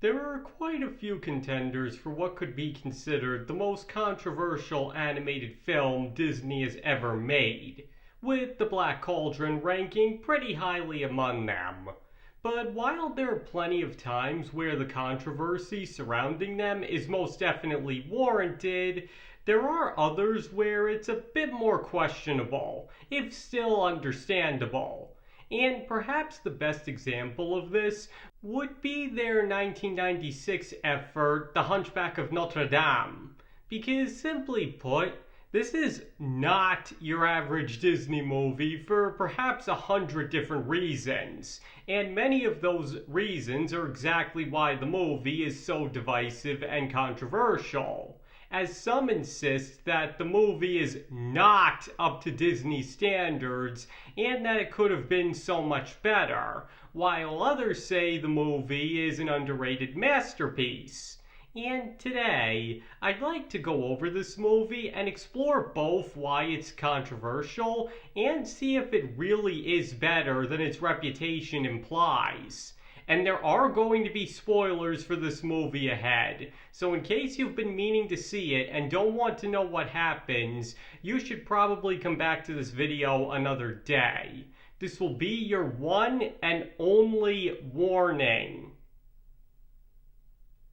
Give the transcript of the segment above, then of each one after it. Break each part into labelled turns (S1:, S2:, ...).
S1: There are quite a few contenders for what could be considered the most controversial animated film Disney has ever made, with The Black Cauldron ranking pretty highly among them. But while there are plenty of times where the controversy surrounding them is most definitely warranted, there are others where it's a bit more questionable, if still understandable. And perhaps the best example of this would be their 1996 effort, The Hunchback of Notre Dame. Because simply put, this is not your average Disney movie for perhaps 100 different reasons. And many of those reasons are exactly why the movie is so divisive and controversial, as some insist that the movie is not up to Disney standards and that it could have been so much better, while others say the movie is an underrated masterpiece. And today, I'd like to go over this movie and explore both why it's controversial and see if it really is better than its reputation implies. And there are going to be spoilers for this movie ahead, so in case you've been meaning to see it and don't want to know what happens, you should probably come back to this video another day. This will be your one and only warning.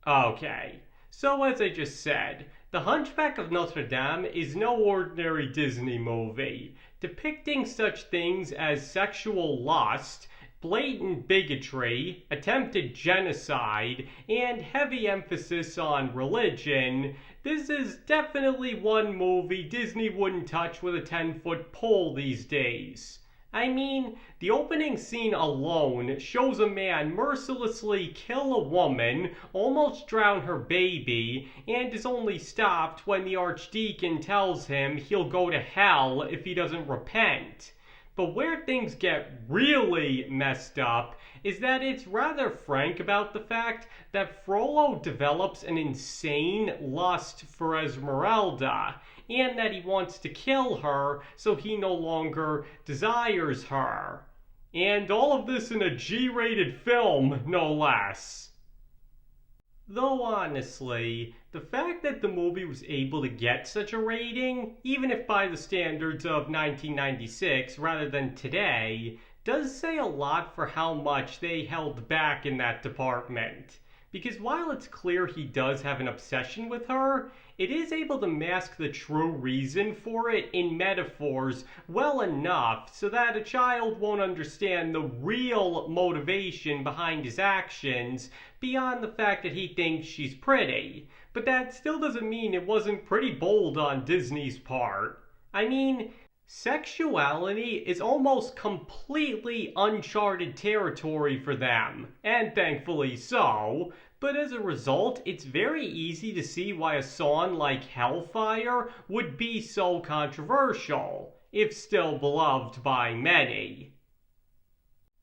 S1: Okay, so as I just said, The Hunchback of Notre Dame is no ordinary Disney movie, depicting such things as sexual lust, blatant bigotry, attempted genocide, and heavy emphasis on religion. This is definitely one movie Disney wouldn't touch with a 10-foot pole these days. I mean, the opening scene alone shows a man mercilessly kill a woman, almost drown her baby, and is only stopped when the archdeacon tells him he'll go to hell if he doesn't repent. But where things get really messed up is that it's rather frank about the fact that Frollo develops an insane lust for Esmeralda, and that he wants to kill her so he no longer desires her. And all of this in a G-rated film, no less. Though honestly, the fact that the movie was able to get such a rating, even if by the standards of 1996 rather than today, does say a lot for how much they held back in that department. Because while it's clear he does have an obsession with her, it is able to mask the true reason for it in metaphors well enough so that a child won't understand the real motivation behind his actions beyond the fact that he thinks she's pretty. But that still doesn't mean it wasn't pretty bold on Disney's part. I mean, sexuality is almost completely uncharted territory for them, and thankfully so, but as a result, it's very easy to see why a song like Hellfire would be so controversial, if still beloved by many.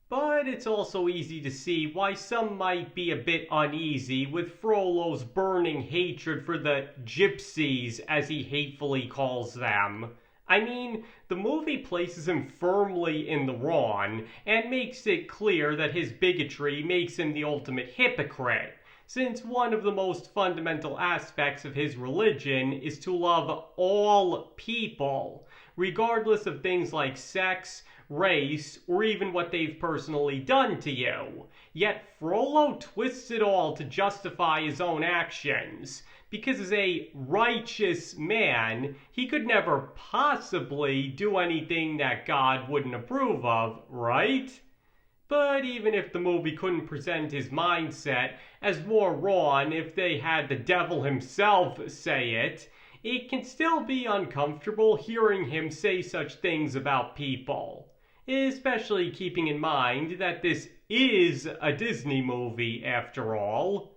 S1: But it's also easy to see why some might be a bit uneasy with Frollo's burning hatred for the gypsies, as he hatefully calls them. I mean, the movie places him firmly in the wrong and makes it clear that his bigotry makes him the ultimate hypocrite, since one of the most fundamental aspects of his religion is to love all people, regardless of things like sex, race, or even what they've personally done to you. Yet Frollo twists it all to justify his own actions, because as a righteous man, he could never possibly do anything that God wouldn't approve of, right? But even if the movie couldn't present his mindset as more wrong if they had the devil himself say it, it can still be uncomfortable hearing him say such things about people. Especially keeping in mind that this is a Disney movie after all.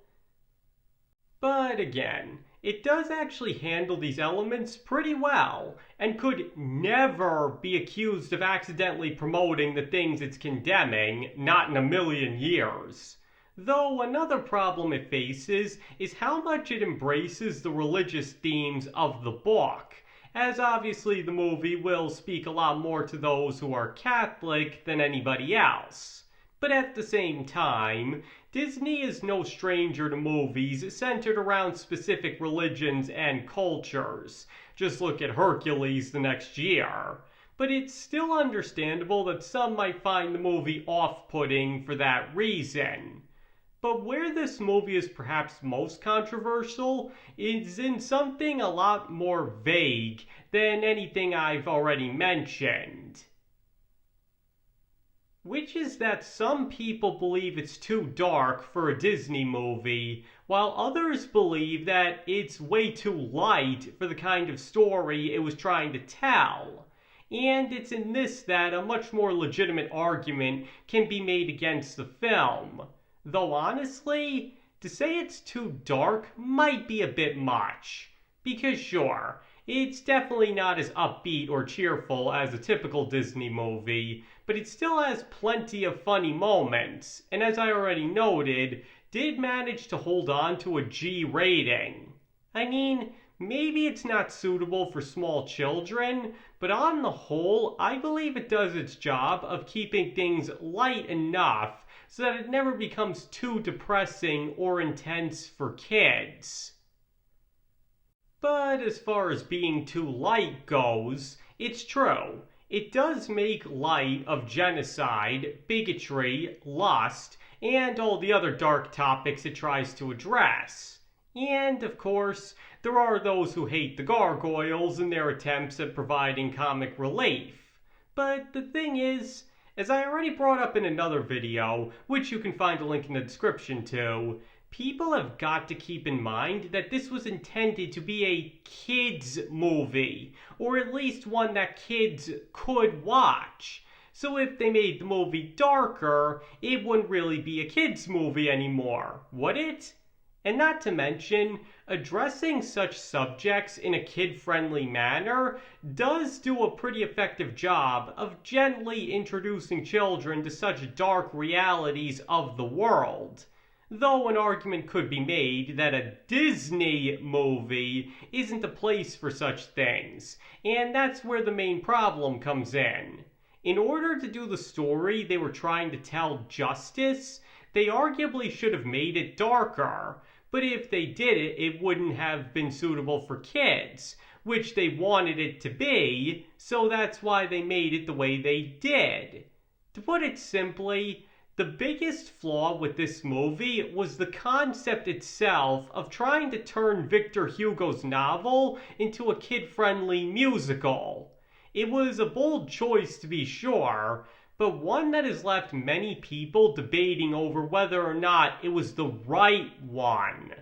S1: But again, it does actually handle these elements pretty well, and could never be accused of accidentally promoting the things it's condemning, not in a million years. Though another problem it faces is how much it embraces the religious themes of the book, as obviously the movie will speak a lot more to those who are Catholic than anybody else. But at the same time, Disney is no stranger to movies centered around specific religions and cultures. Just look at Hercules the next year. But it's still understandable that some might find the movie off-putting for that reason. But where this movie is perhaps most controversial is in something a lot more vague than anything I've already mentioned. Which is that some people believe it's too dark for a Disney movie, while others believe that it's way too light for the kind of story it was trying to tell. And it's in this that a much more legitimate argument can be made against the film. Though honestly, to say it's too dark might be a bit much. Because sure, it's definitely not as upbeat or cheerful as a typical Disney movie, but it still has plenty of funny moments, and as I already noted, did manage to hold on to a G rating. I mean, maybe it's not suitable for small children, but on the whole, I believe it does its job of keeping things light enough so that it never becomes too depressing or intense for kids. But as far as being too light goes, it's true. It does make light of genocide, bigotry, lust, and all the other dark topics it tries to address. And, of course, there are those who hate the gargoyles and their attempts at providing comic relief. But the thing is, as I already brought up in another video, which you can find a link in the description to, people have got to keep in mind that this was intended to be a kids movie, or at least one that kids could watch. So if they made the movie darker, it wouldn't really be a kids movie anymore, would it? And not to mention, addressing such subjects in a kid-friendly manner does do a pretty effective job of gently introducing children to such dark realities of the world. Though an argument could be made that a Disney movie isn't the place for such things, and that's where the main problem comes in. In order to do the story they were trying to tell justice, they arguably should have made it darker. But if they did it, it wouldn't have been suitable for kids, which they wanted it to be, so that's why they made it the way they did. To put it simply, the biggest flaw with this movie was the concept itself of trying to turn Victor Hugo's novel into a kid-friendly musical. It was a bold choice to be sure, but one that has left many people debating over whether or not it was the right one.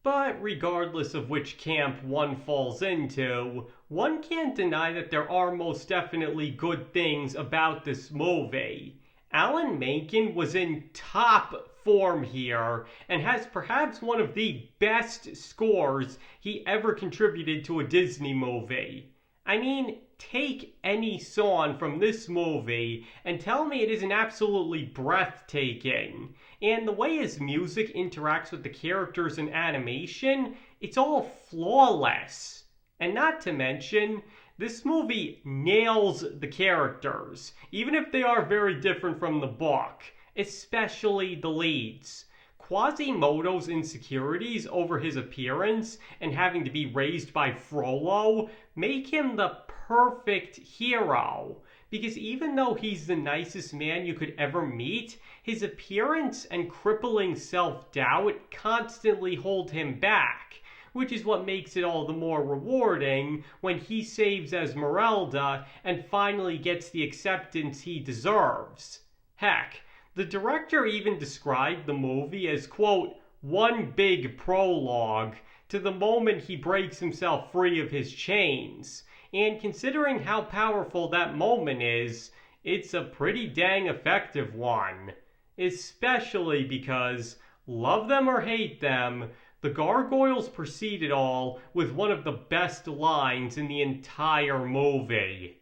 S1: But regardless of which camp one falls into, one can't deny that there are most definitely good things about this movie. Alan Menken was in top form here and has perhaps one of the best scores he ever contributed to a Disney movie. I mean, take any song from this movie and tell me it isn't absolutely breathtaking. And the way his music interacts with the characters and animation, it's all flawless. And not to mention, this movie nails the characters, even if they are very different from the book, especially the leads. Quasimodo's insecurities over his appearance and having to be raised by Frollo make him the perfect hero. Because even though he's the nicest man you could ever meet, his appearance and crippling self-doubt constantly hold him back, which is what makes it all the more rewarding when he saves Esmeralda and finally gets the acceptance he deserves. Heck, the director even described the movie as, quote, one big prologue to the moment he breaks himself free of his chains. And considering how powerful that moment is, it's a pretty dang effective one. Especially because, love them or hate them, the gargoyles precede it all with one of the best lines in the entire movie.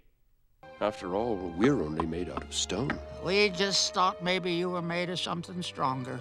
S2: After all, we're only made out of stone.
S3: We just thought maybe you were made of something stronger.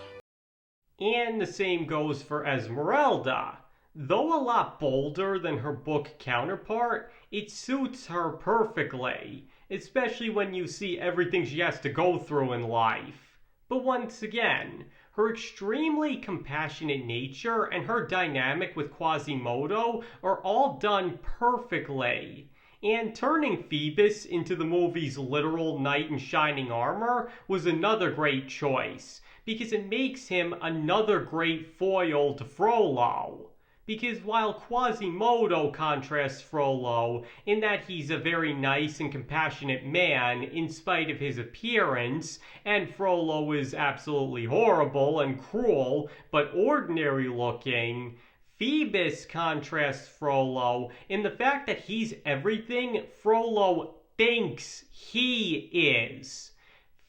S1: And the same goes for Esmeralda. Though a lot bolder than her book counterpart, it suits her perfectly, especially when you see everything she has to go through in life. But once again, her extremely compassionate nature and her dynamic with Quasimodo are all done perfectly. And turning Phoebus into the movie's literal knight in shining armor was another great choice, because it makes him another great foil to Frollo. Because while Quasimodo contrasts Frollo in that he's a very nice and compassionate man in spite of his appearance, and Frollo is absolutely horrible and cruel but ordinary looking, Phoebus contrasts Frollo in the fact that he's everything Frollo thinks he is.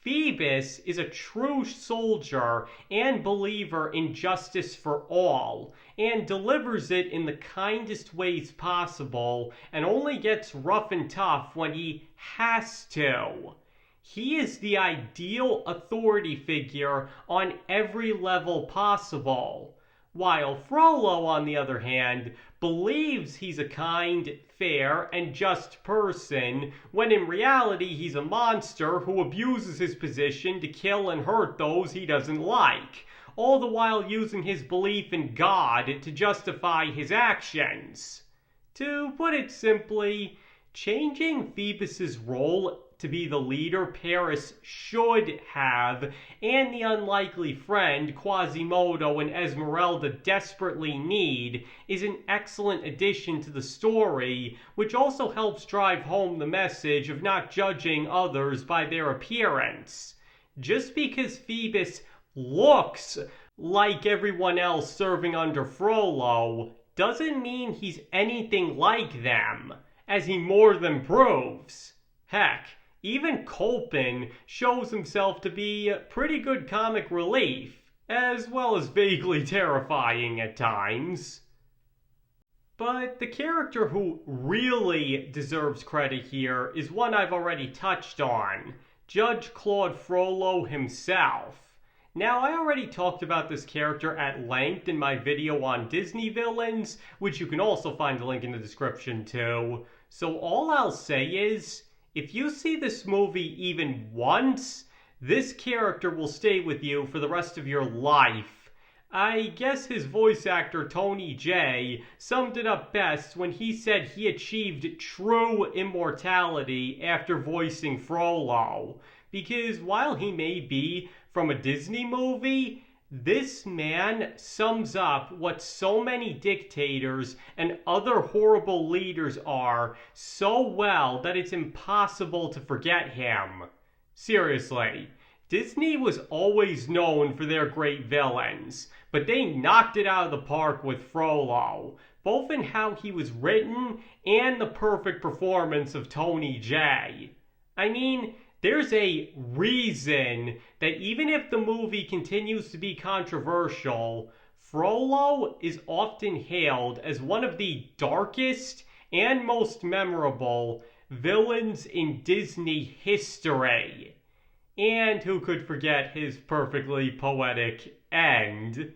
S1: Phoebus is a true soldier and believer in justice for all, and delivers it in the kindest ways possible, and only gets rough and tough when he has to. He is the ideal authority figure on every level possible, while Frollo, on the other hand, believes he's a kind, fair, and just person, when in reality he's a monster who abuses his position to kill and hurt those he doesn't like, all the while using his belief in God to justify his actions. To put it simply, changing Phoebus's role to be the leader Paris should have, and the unlikely friend Quasimodo and Esmeralda desperately need, is an excellent addition to the story, which also helps drive home the message of not judging others by their appearance. Just because Phoebus looks like everyone else serving under Frollo doesn't mean he's anything like them, as he more than proves. Heck, even Kolpin shows himself to be pretty good comic relief, as well as vaguely terrifying at times. But the character who really deserves credit here is one I've already touched on, Judge Claude Frollo himself. Now, I already talked about this character at length in my video on Disney villains, which you can also find a link in the description to. So all I'll say is, if you see this movie even once, this character will stay with you for the rest of your life. I guess his voice actor Tony Jay summed it up best when he said he achieved true immortality after voicing Frollo. Because while he may be from a Disney movie, this man sums up what so many dictators and other horrible leaders are so well that it's impossible to forget him. Seriously, Disney was always known for their great villains, but they knocked it out of the park with Frollo, both in how he was written and the perfect performance of Tony Jay. I mean, there's a reason that even if the movie continues to be controversial, Frollo is often hailed as one of the darkest and most memorable villains in Disney history. And who could forget his perfectly poetic end?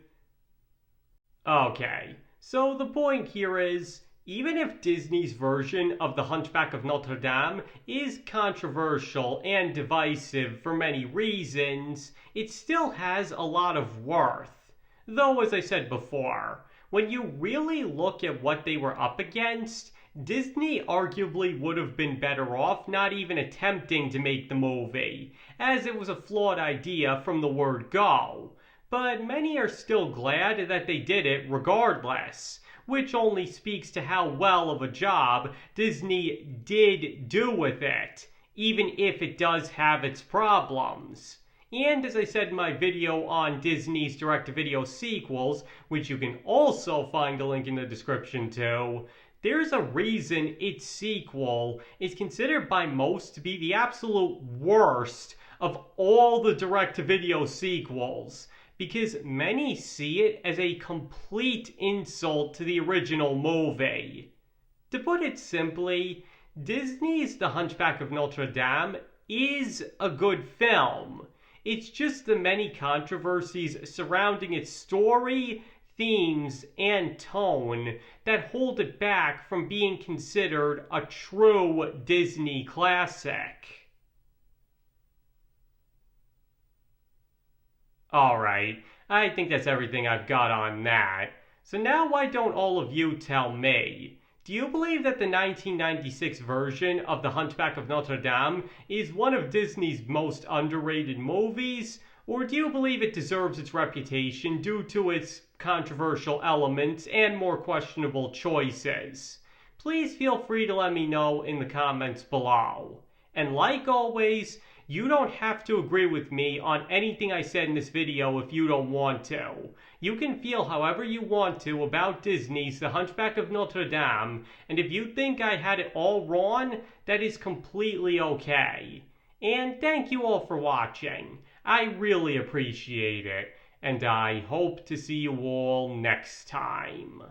S1: Okay, so the point here is, even if Disney's version of the Hunchback of Notre Dame is controversial and divisive for many reasons, it still has a lot of worth. Though, as I said before, when you really look at what they were up against, Disney arguably would have been better off not even attempting to make the movie, as it was a flawed idea from the word go. But many are still glad that they did it regardless, which only speaks to how well of a job Disney did do with it, even if it does have its problems. And as I said in my video on Disney's direct-to-video sequels, which you can also find a link in the description to, there's a reason its sequel is considered by most to be the absolute worst of all the direct-to-video sequels, because many see it as a complete insult to the original movie. To put it simply, Disney's The Hunchback of Notre Dame is a good film. It's just the many controversies surrounding its story, themes, and tone that hold it back from being considered a true Disney classic. Alright, I think that's everything I've got on that. So now why don't all of you tell me? Do you believe that the 1996 version of The Hunchback of Notre Dame is one of Disney's most underrated movies? Or do you believe it deserves its reputation due to its controversial elements and more questionable choices? Please feel free to let me know in the comments below. And like always, you don't have to agree with me on anything I said in this video if you don't want to. You can feel however you want to about Disney's The Hunchback of Notre Dame, and if you think I had it all wrong, that is completely okay. And thank you all for watching. I really appreciate it, and I hope to see you all next time.